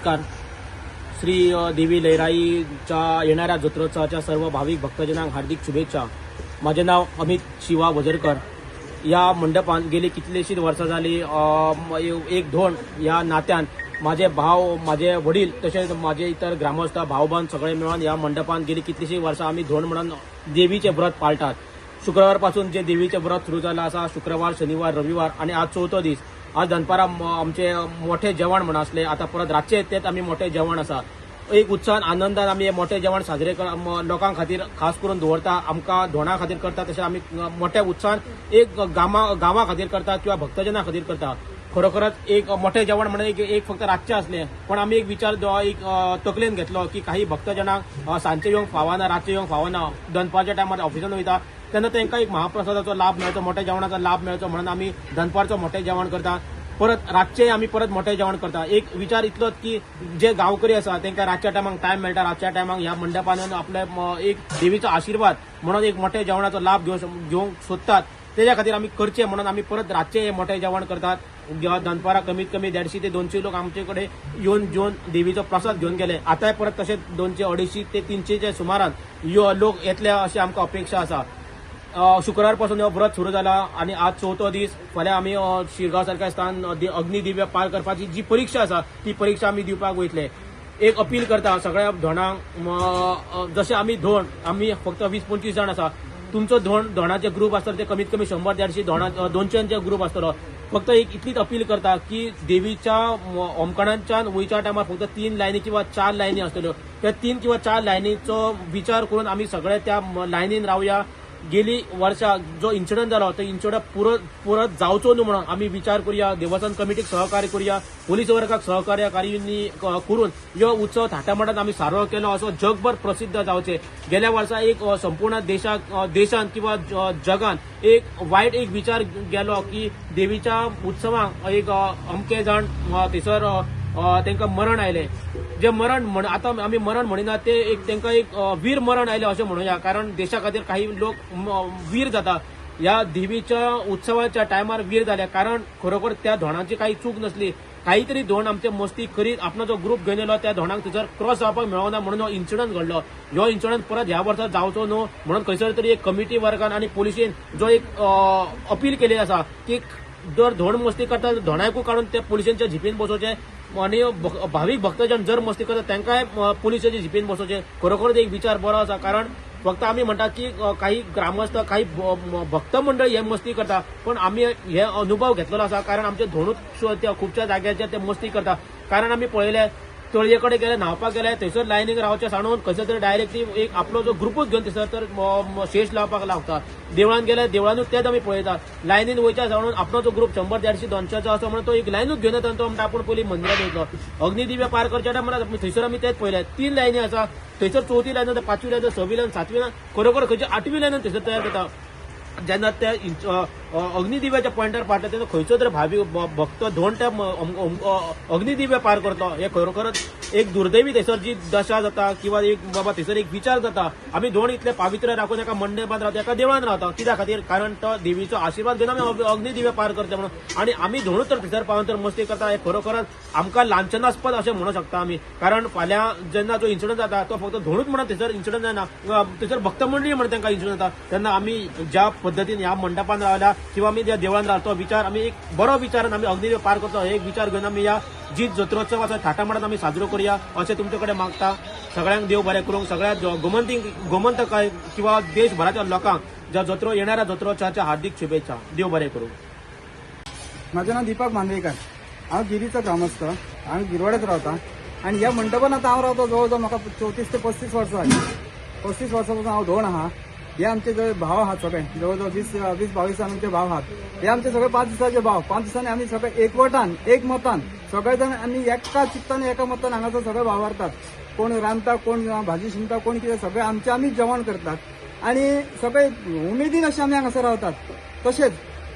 नमस्कार. श्री देवी लयराईच्या येणाऱ्या जत्रोत्सवाच्या सर्व भाविक भक्तजनांक हार्दिक शुभेच्छा. माझे नाव अमित शिवा वजरकर. या मंडपान गेली कितलीशीच वर्सां जाली एक धोंड या नात्यान माझे भाव, माझे वडील तसेच माझे इतर ग्रामस्थ भावबंद सगळे मिळून या मंडपान गेली कितलीशीच वर्सां आम्ही धोंड म्हणून देवीचे व्रत पाळटात. शुक्रवारपासून जे देवीचे व्रत सुरू झालं असा शुक्रवार, शनिवार, रविवार आणि आज चौथो दीस. आज दनपारा आमचे मोठे जेवण म्हणून असले. आता परत रातचे तेच आम्ही मोठे जेवण असा. एक उत्साहान आनंदान आम्ही हे मोठे जेवण साजरे लोकां खातीर खास करून दवरता. आमकां धोणा खातीर करता तशें आमी मोठ्या उत्साहान एक गांवा खातीर करता किंवा भक्तजनां खातीर करता. खरोखरच एक मोठे जेवण म्हणजे एक फक्त रातचे असले, पण आम्ही एक विचार एक तकलेन घेतलो की काही भक्तजनांक सांजचे येवंक फावना, रातचे येवंक फावना, दनपारच्या टायमार ऑफिसान वयता तेन्ना तांकां एक महाप्रसादाचो लाभ मेळचो, मोठ्या जेवणाचो लाभ मेळचो म्हणून आम्ही दनपारचो मोठे जेवण करता. परत रातचे आम्ही परत मोठे जेवण करता. एक विचार इतलोच की जे गांवकरी आसा तांकां रातच्या टायमाक टायम मेळटा, रातच्या टायमाक ह्या मंडपान आपले एक देवीचो आशीर्वाद म्हणून एक मोठ्या जेवणाचो लाभ घेवंक सोदतात. त्याच्या खातीर आम्ही करचे म्हणून आम्ही परत रातचे हे मोठे जेवण करतात. दनपारा कमीत कमी 150 ते 200 लोक आमचे कडे येऊन देवीचो प्रसाद घेऊन गेले. आता परत तशेंच 200, 250 ते 300च्या सुमारान लोक येतले अशी आमकां अपेक्षा आसा. शुक्रवार पासून हो व्रत सुरू जाला आणि आज चौथो दीस. फाल्यां आमी शिरगांव सारख्या स्थान अग्निदिव्य पार करपाची जी परीक्षा आसा ती परीक्षा आमी दिवपाक वयतले. एक अपील करता सगळ्या धोंडांक, जशें आमी धोंड आमी फक्त 20-25 जाण आसा. तुमचो धोंडाचे ग्रुप आसतलो ते कमीत कमी 100-150 200चे ग्रुप आसतलो. फक्त एक इतलीच अपील करता की देवीच्या होमखणांच्यान वयच्या टायमार फक्त 3 लायनी किंवा 4 लायनी आसतल्यो. त्या 3 किंवा 4 लायनीचो विचार करून आमी सगळे त्या लायनीन रावया. गेली वर्षा जो इन्सिडंट जालो तो इन्सिडंट परत जावचो न्हू म्हणून आम्ही विचार करूया. देवस्थान कमिटीक सहकार्य करूया, पोलीस वर्गाक सहकार्य करून ह्यो उत्सव थाटामाटात आम्ही साजरो केलो असो जगभर प्रसिद्ध जावचे. गेल्या वर्सा एक संपूर्ण देशान किंवा जगान एक वायट एक विचार गेलो की देवीच्या उत्सवाक एक अमके जाण थंयसर तांकां मरण आयले. जे मरण आता आम्ही मरण म्हणिना ते एक तांकां एक वीर मरण आयले अशें म्हणूया. कारण देशा खातीर काही लोक वीर जाता. या देवीच्या उत्सवाच्या टायमार वीर जाले कारण खरोखर त्या धोंडाची काही चूक नसली. काहीतरी धोंड आमचे मस्ती करीत आपलो जो ग्रुप घेवन येलो त्या धोंडाक थंयसर क्रॉस जावपाक मेळना म्हणून हो इन्सिडंट घडलो. ह्यो इन्सिडंट परत ह्या वर्सा जावचो न्हू म्हणून खंयसर तरी एक कमिटी वर्गान आणि पुलिशेन जो एक अपील केली आसा की जर धोंड मस्ती करता धोंडायकू काढून त्या पुलिसांच्या झिपीन बसोवचे आणि भाविक भक्तजन जर मस्ती करता तांकांय पुलिसांच्या झिपीन बसोवचे. खरोखरच एक विचार बरो आसा. कारण फक्त आम्ही म्हणटा की काही ग्रामस्थ, काही भक्त मंडळी हे मस्ती करता, पण आम्ही हे अनुभव घेतलेलो आसा. कारण आमचे धोंडूच त्या खुबशा जाग्याचेर ते मस्ती करता. कारण आम्ही पळयले तळये कडेन गेले, न्हावपाक गेले, थंयसर लायनीक रावचे सांडून खंयसर तरी डायरेक्टली एक आपलो जो ग्रुपूच घेवन थंयसर तर शेष लावपाक लागता. देवळान गेले, देवळानूच तेच आमी पळयता. लायनीन वयच्या सांडून आपलो जो ग्रुप 100-150 200चो आसा म्हणून तो एक लायनूच घेवन येता. तो म्हणटा आपूण पयलीं मंदिरात वयतलो. अग्निदिव्य पार करच्या टायमार थंयसर आमी तेच पळयले. 3 लायनी आसा. थंयसर 4थी लायन, 5वी लायन, 6वी लायन, 7वी लायन, खरोखर खंयच्या 8वी लायन थंयसर तयार करता. जेन्ना त्या अग्निदिव्याच्या पॉइंटार पावता तेन्ना खंयचो तरी भाविक भक्त धोंड त्या अग्निदिव्य पार करता. हे खरोखरच एक दुर्दैवी थंयसर जी दशा जाता किंवा एक बाबा थंयसर एक विचार जाता. आमी धोंड इतले पावित्र राखून एका मंडपात रावता, एका देवळान रावता. कित्या खातीर? कारण तो देवीचो आशीर्वाद घेवन आमी अग्निदिव्य पार करता म्हणून. आणि आमी धोंडूच तर थंयसर पावून तर मस्ती करता. हे खरोखरच आमकां लांछनास्पद अशें म्हणू शकता आमी. कारण फाल्यां जेन्ना जो इन्सिडंट जाता तो फक्त धोंडूच म्हणून थंयसर इन्सिडंट जायना, थंयसर भक्त मंडळी म्हणून तांकां इन्सिडंट जाता. तेन्ना आमी ज्या पद्दतीन ह्या मंडपान रावल्या किंवा आमी ज्या देवळान रावता तो विचार आमी एक बरो विचारान आमी अग्निदिव्य पार करता. एक विचार घेवन आमी या जी जत्रोत्सव आसा थाटामाटात आमी साजरो करूया अशें तुमचे कडेन मागता. सगळ्यांक देव बरें करूंक, सगळ्या गोमंतक किंवा देशभराच्या लोकांक ज्या जत्रो येणाऱ्या जत्रोत्सवाच्या हार्दिक शुभेच्छा. देव बरें करूं. माझं नाव दीपक मांद्रेकर. हांव गिरीचो ग्रामस्थ. हांव गिरवाड्यात रावता आणि ह्या मंडपान आतां हांव रावता जवळ म्हाका 34 ते 35 वर्सां जालीं. 35 वर्सां पासून हांव धोंड आहा. हे आमचे जे भाव आहात सगळे जवळजवळ 20-22 आमचे भाव आहात. हे आमचे सगळे 5 दिसाचे भाव. 5 दिसांनी आम्ही सगळे एकवटान एक मतान सगळे जण आम्ही एका चित्तान एका मतान हांगासर सगळे वावरतात. कोण रांदता, कोण भाजी शिंपता, कोण कितें सगळे आमचे आमी जेवण करतात आणि सगळे उमेदीन अशें आमी हांगासर रावतात. तशेंच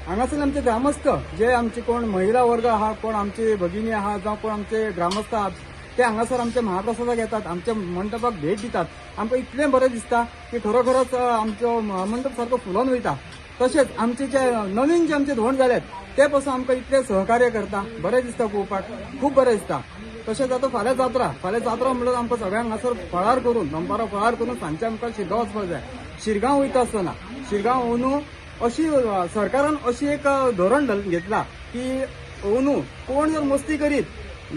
हांगासर आमचे ग्रामस्थ जे आमचे कोण महिला वर्ग आहा, कोण आमचे भगिनी आहा, जावं कोण आमचे ग्रामस्थ आहात ते हांगासर आमच्या महाप्रसादाक येतात, आमच्या मंडपाक भेट दितात. आमकां इतलें बरें दिसता की खरोखरच आमचो मंडप सारको फुलोवन वयता. तशेंच आमचे जे नवीन जे आमचे धोंड जाल्यात ते पासून आमकां इतलें सहकार्य करता. बरें दिसता पळोवपाक, खूब बरें दिसता. तशेंच आतां फाल्यां जात्रा म्हणल्यार आमकां सगळ्यांक हांगासर फळार करून दनपारां फळार करून सांजचे आमकां शिरगांव वचपाक जाय. शिरगांव वयता आसतना शिरगांव अंदू अशी सरकारान अशी एक धोरण घेतला की अंदू कोण जर मस्ती करीत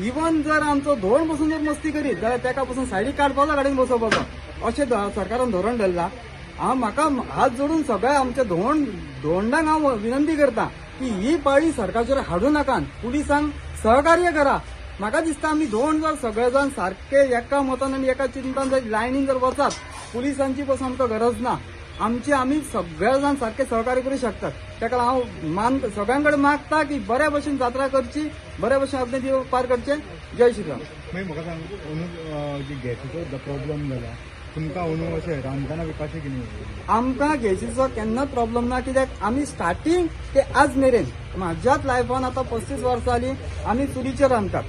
इवन जर आमचो धोंड बसून जर मस्ती करीत जाल्यार तेका पासून सायडीक काडपाचो गाडयेन बसोवपाचो अशें सरकारान धोरण धरला. म्हाका हात जोडून सगळ्या आमच्या धोंडांक हांव विनंती करता की ही पाळी सरकारचेर हाडू नाकात, पुलिसांक सहकार्य करा. म्हाका दिसता आमी धोंड जर सगळे जाण सारखे एका मतान आनी एका चिंतान जर लायनीन जर वचत पुलिसांची पासून आमकां गरज ना. आमी सगळे जाण सारखे सहकार्य करू शकतात. ताका हांव सगळ्यां कडेन मागता की बऱ्या भशेन जात्रा करची, बऱ्या भशेन आपले दिवस पार करचे. जय श्रीराम. म्हाका सांग जी गॅसीचो प्रॉब्लेम जाला तुमकां अंदू अशें रांदतना बी कशें कितें? आमकां गॅसीचो केन्नाच प्रॉब्लेम ना, कित्याक आमी स्टार्टींग ते आज मेरेन म्हाज्याच लायफान आतां 35 वर्सां जालीं आमी चुलीचेर रांदतात.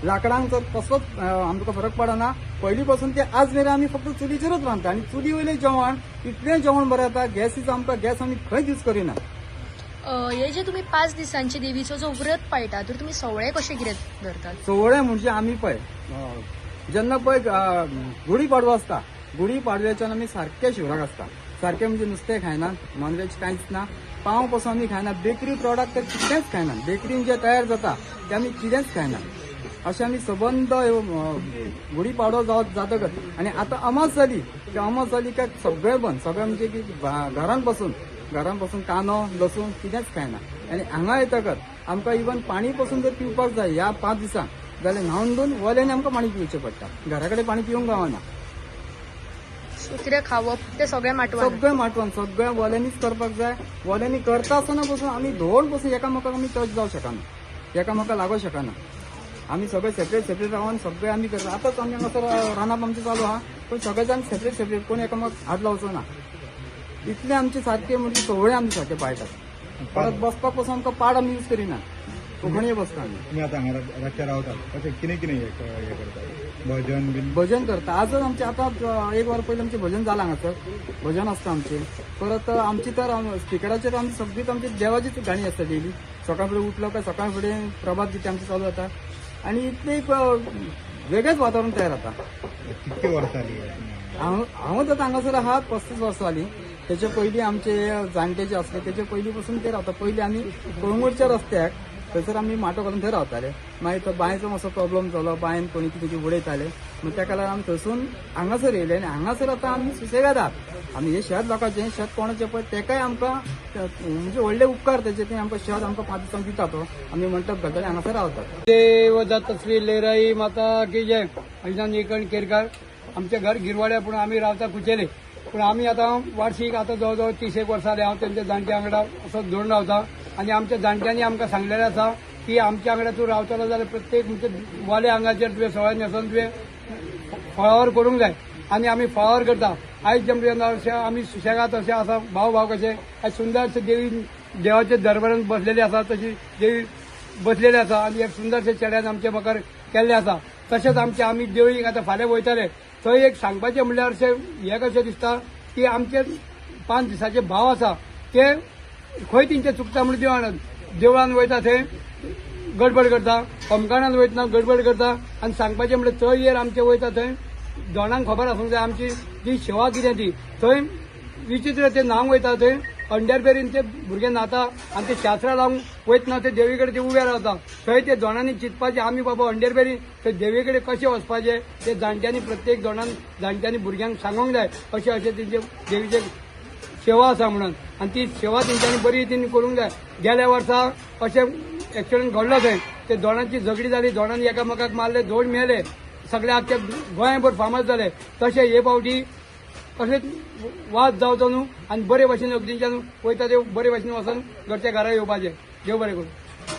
लाकडांक तर कसलोच आमकां फरक पडना. पयलीं पासून ते आज मेरेन आमी फक्त चुलीचेरूच रांदता आनी चुली वयलें जेवण इतलें जेवण बरें येता. गॅसीचो आमकां गॅस आमी खंयच यूज करिना. हे जे तुम्ही 5 दिसांची देवीचो जो व्रत पाळटा तर तुम्ही सवळे कशे कितें धरतात? सवळे म्हणजे आमी पळय जेन्ना पळय गुढीपाडवो आसता, गुढीपाडव्याच्यान आमी सारके शिवराक आसता. सारके म्हणजे नुस्तें खायना, नॉनव्हेज कांयच ना, पाव पासून आमी खायना, बेकरी प्रॉडक्ट तर कितेंच खायना. बेकरीन जे तयार जाता ते आमी कितेंच खायना. अशें आमी सबंद गुढीपाडवो जातकच आनी आतां अमास जाली की अमास जाली काय सगळें बंद. सगळें म्हणजे की घरान बसून कांदो लसूण कितेंच खायना. आनी हांगा येतकच आमकां इवन पाणी पासून जर पिवपाक जाय ह्या 5 दिसांक जाल्यार न्हावन धुवन वल्यानी आमकां पाणी पिवचें पडटा. घरा कडेन पाणी पिवंक गावना. कितें खावप ते सगळें माटवान? सगळें माटवान, सगळें वल्यांनीच करपाक जाय. वल्यांनी करता आसतना पासून आमी धोंड पासून एकामेकाक आमी टच जावं शकना, एकामेकाक लागूं शकना. आमी सगळे सेपरेट रावन सगळे आमी करता. आतांच आमी हांगासर रांदप आमचें चालू आहा, पण सगळे जाण सेपरेट कोण एकामेकाक हात लावचो ना. इतले आमचे सारखे म्हणजे सवळे आमी सारखे पाळटात. परत बसपाक पासून आमकां पाड आमी यूज करिना, कोंकणी बसता आमी. तुमी आतां हांगा रातचे रावतात अशें कितें हे करतात? भजन बीन? भजन करता. आजच आमचे आतां 1 वर पयलीं आमचें भजन जालां हांगासर. भजन आसता आमचें. परत आमची तर स्पिकराचेर आमी सगळीच आमची देवाचीच गाणी आसता डेली. सकाळ फुडें उठलो काय सकाळ फुडें प्रभात गितां आमची चालू जाता आनी इतलें एक वेगळेंच वातावरण तयार जाता. कितके वर्सां जाली? हांव जाता हांगासर आहा 35 वर्सां जालीं. तेचे पयलीं आमचे जाणटे जे आसले तेचे पयलीं पासून ते रावता. पयलीं आमी कळंगूटच्या रस्त्याक थंयसर आमी माटो घालून थंय रावताले. मागीर तो बांयचो मातसो प्रॉब्लेम जालो, बांयन कोणी कितें उडयताले. मग त्या लागून आमी थंयसून हांगासर येयले आनी हांगासर आतां आमी सुसेगाद आहात. आमी हे शेत लोकांचें शेत कोणाचें पळय तेकाय आमकां म्हणजे व्हडले उपकार तेचे ते आमकां शेत आमकां 5 दिसांक दिता तो आमी मंडप घालता आनी हांगासर रावतात. देव दत्त श्री लेराई माता की जय. अजनान निकण केरकार. आमचे घर गिरवाड्या पूण आमी रावता कुचेले. पूण आमी आतां वार्षिक आतां जवळ 30 वर्सां जाली हांव तेंच्या जाणट्या वांगडा असो जोडून रावता. आनी आमच्या जाणट्यांनी आमकां सांगलेलें आसा की आमच्या वांगडा तूं रावतलो जाल्यार प्रत्येक म्हणजे वाले आंगाचेर तुवें सवाय न्हेसोन तुवें फळावर करूंक जाय. आनी आमी फळावर करता. आयज जेन्ना अशें आमी सुशेगाद अशें आसा भाव कशें आयज सुंदरशें देवाच्या दरबारांत बसलेली आसा तशी देवी बसलेली आसा आनी एक सुंदरशें चेड्यान आमचे मकर केल्लें आसा. तशेंच आमी देवळीक आतां फाल्यां वयतले थंय एक सांगपाचें म्हणल्यार अशें हें कशें दिसता की आमचे 5 दिसाचे भाव आसा ते खंय तेंचे चुकता म्हणून देवळान वयता थंय गडबड करता, होमगार्डान वयतना गडबड करता आनी सांगपाचें म्हणल्यार थंय येर आमचे वयता थंय दोनांक खबर आसूंक जाय आमची जी सेवा कितें ती. थंय विचित्र ते नांव वयता थंय अंडरबेरीन ते भुरगे न्हाता आनी ते शास्त्रां लावंक वयतना ते देवी कडेन ते उबे रावता. थंय ते दोनांनी चिंतपाचें आमी बाबा अंडरबेरी थंय देवी कडेन कशें वचपाचें ते जाणट्यांनी प्रत्येक दोनान जाणट्यांनी भुरग्यांक सांगूंक जाय अशें तेंचे देवीचे सेवा आसा म्हणून. आनी ती सेवा तेंच्यांनी बरी रितीन करूंक जाय. गेल्या वर्सा अशें एक्सिडंट घडलो थंय ते दोनांची झगडी जाली, दोनांनी एकामेकाक मारले, दोन मेले, सगळे आख्या गोंयभर फामाद जाले. तशें हे फावटी अशेंच वाद जावचो न्हू आनी बरे भाशेन अगदींच्यान वयता ते बरे भाशेन वचून घरच्या घरा येवपाचें. देव बरें करूं.